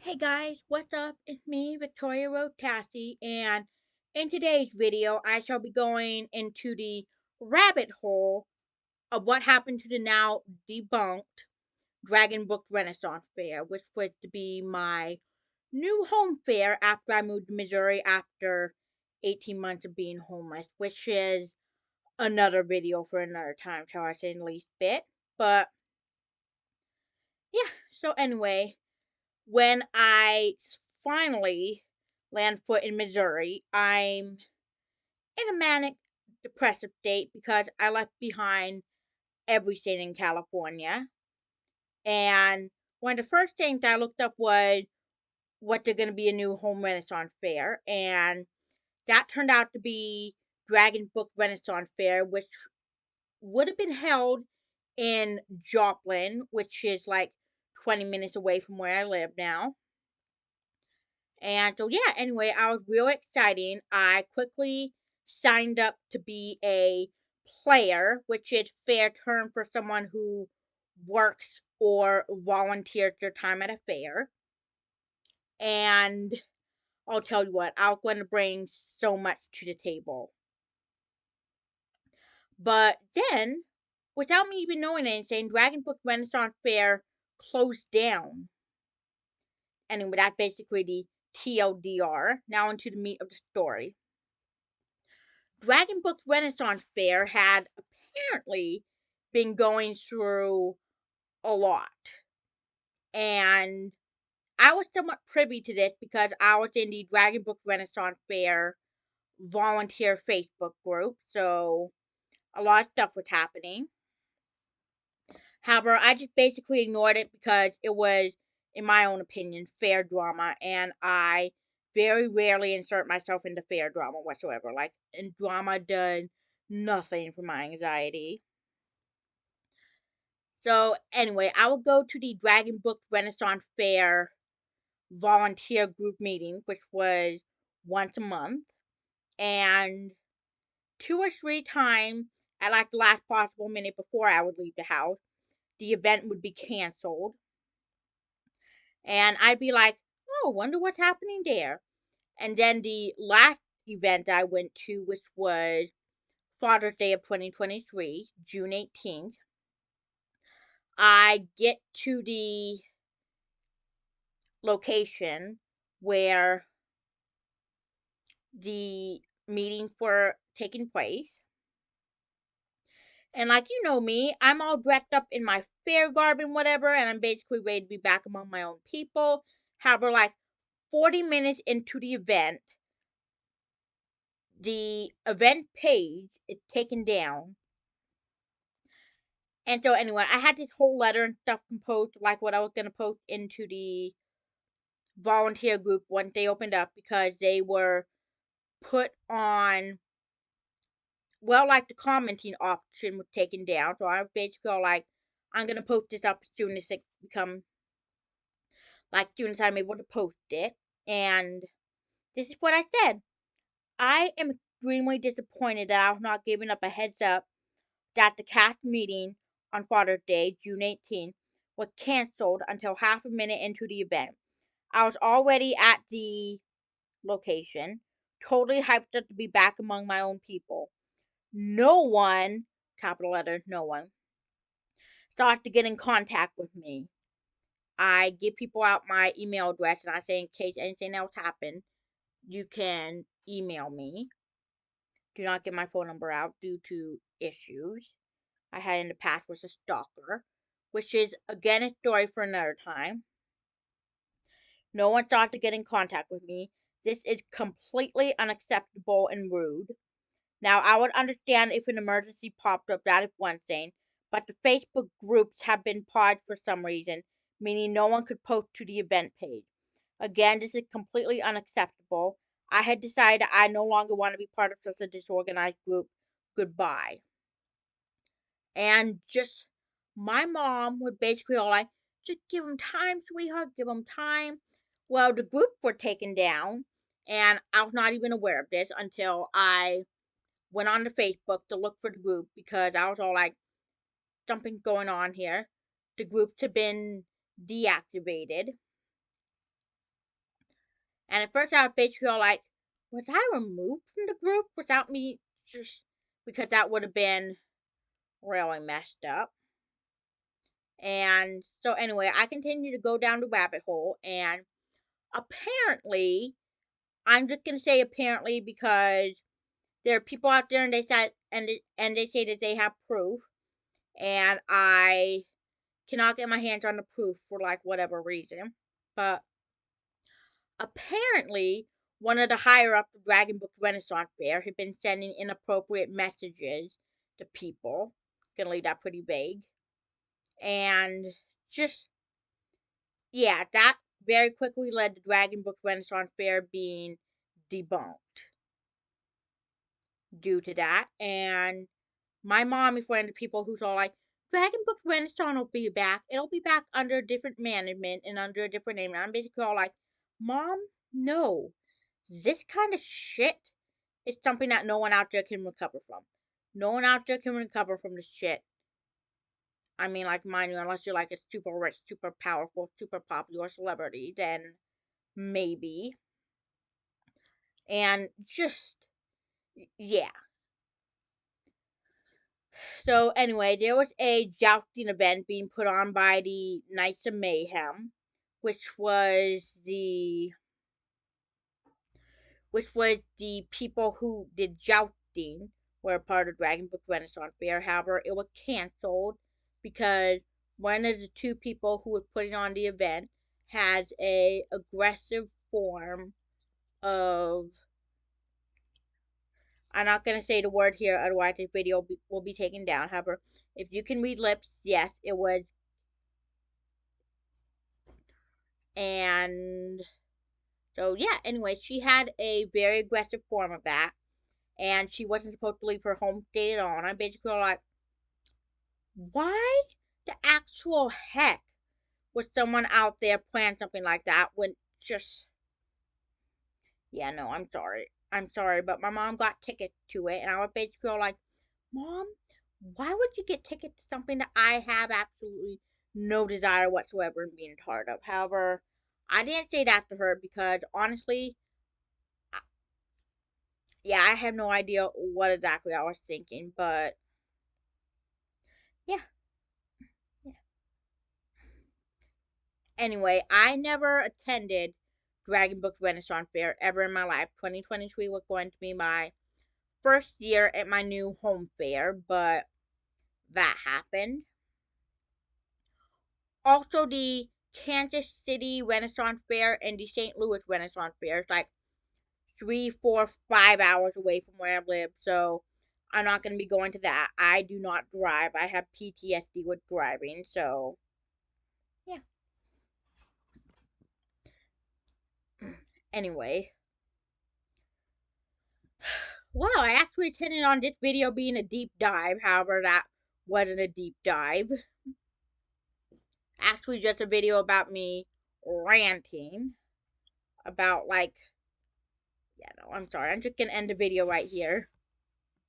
Hey guys, what's up? It's me, Viktorya Roze Tassi, and in today's video, I shall be going into the rabbit hole of what happened to the now debunked Brook Renaissance Fair, which was to be my new home fair after I moved to Missouri after 18 months of being homeless, which is another video for another time, shall I say, in the least bit. But yeah, so anyway. When finally land foot in Missouri, I'm in a manic depressive state because I left behind everything in California. And one of the first things I looked up was what they're going to be a new home Renaissance fair. And that turned out to be Brook Renaissance Fair, which would have been held in Joplin, which is like 20 minutes away from where I live now. And so, yeah, anyway, I was real exciting. I quickly signed up to be a player, which is fair term for someone who works or volunteers their time at a fair. And I'll tell you what, I was going to bring so much to the table. But then, without me even knowing anything, Brook Renaissance Fair closed down. Anyway, that's basically the TLDR. Now into the meat of the story. Brook Renaissance Fair had apparently been going through a lot. And I was somewhat privy to this because I was in the Brook Renaissance Fair volunteer Facebook group. So a lot of stuff was happening. However, I just basically ignored it because it was, in my own opinion, fair drama. And I very rarely insert myself into fair drama whatsoever. Like, and drama does nothing for my anxiety. So anyway, I will go to the Brook Renaissance Fair volunteer group meeting, which was once a month, and 2 or 3 times at like the last possible minute before I would leave the house, the event would be canceled, and I'd be like, "Oh, wonder what's happening there." And then the last event I went to, which was Father's Day of 2023, June 18th, I get to the location where the meetings were taking place. And like you know me, I'm all dressed up in my fair garb and whatever, and I'm basically ready to be back among my own people. However, like 40 minutes into the event page is taken down. And so anyway, I had this whole letter and stuff composed, like what I was gonna post into the volunteer group once they opened up because they were put on, well, like the commenting option was taken down. So I basically all like, I'm gonna post this up as soon as it become like soon as I'm able to post it. And this is what I said. I am extremely disappointed that I was not given up a heads up that the cast meeting on Father's Day, June 18th, was canceled until half a minute into the event. I was already at the location, totally hyped up to be back among my own people. No one, capital letter, no one, start to get in contact with me. I give people out my email address and I say, in case anything else happens, you can email me. Do not give my phone number out due to issues I had in the past with a stalker, which is again a story for another time. No one thought to get in contact with me. This is completely unacceptable and rude. Now, I would understand if an emergency popped up, that is one thing, but the Facebook groups have been paused for some reason, meaning no one could post to the event page. Again, this is completely unacceptable. I had decided I no longer want to be part of such a disorganized group. Goodbye. And just, my mom would basically all like, just give them time, sweetheart, give them time. Well, the group were taken down, and I was not even aware of this until I went on to Facebook to look for the group because I was all like, something's going on here. The groups have been deactivated. And at first I was basically all like, was I removed from the group without me just because that would have been really messed up. And so anyway, I continue to go down the rabbit hole, and apparently, I'm just gonna say apparently because there are people out there and they said and they say that they have proof, and I cannot get my hands on the proof for like whatever reason. But apparently, one of the higher up the Dragon Book Renaissance Fair had been sending inappropriate messages to people. Gonna leave that pretty vague. And just, yeah, that very quickly led to Dragon Book Renaissance Fair being debunked due to that. And my mom is one of the people who's all like, Dragon Book Renaissance will be back. It'll be back under a different management and under a different name. And I'm basically all like, Mom, no. This kind of shit is something that no one out there can recover from. No one out there can recover from this shit. I mean, like, mind you, unless you're like a super rich, super powerful, super popular celebrity, then maybe. And just, yeah. So anyway, there was a jousting event being put on by the Knights of Mayhem, which was the people who did jousting were a part of Dragon Book Renaissance Fair. However, it was canceled because one of the two people who was putting on the event has a aggressive form of, I'm not going to say the word here, otherwise this video will be taken down. However, if you can read lips, yes, it was. And so, yeah, anyway, she had a very aggressive form of that. And she wasn't supposed to leave her home state at all. And I'm basically like, why the actual heck would someone out there plan something like that when just, yeah, no, I'm sorry. I'm sorry, but my mom got tickets to it, and I was basically like, Mom, why would you get tickets to something that I have absolutely no desire whatsoever in being a part of? However, I didn't say that to her because honestly, yeah, I have no idea what exactly I was thinking, but yeah. Yeah. Anyway, I never attended Dragon Book Renaissance Fair ever in my life. 2023 was going to be my first year at my new home fair, but that happened. Also, the Kansas City Renaissance Fair and the St. Louis Renaissance Fair is like 3, 4, 5 hours away from where I live, so I'm not going to be going to that. I do not drive. I have PTSD with driving, so yeah. Anyway, wow, I actually intended on this video being a deep dive. However, that wasn't a deep dive. Actually, just a video about me ranting about, like, yeah, no, I'm sorry. I'm just gonna end the video right here.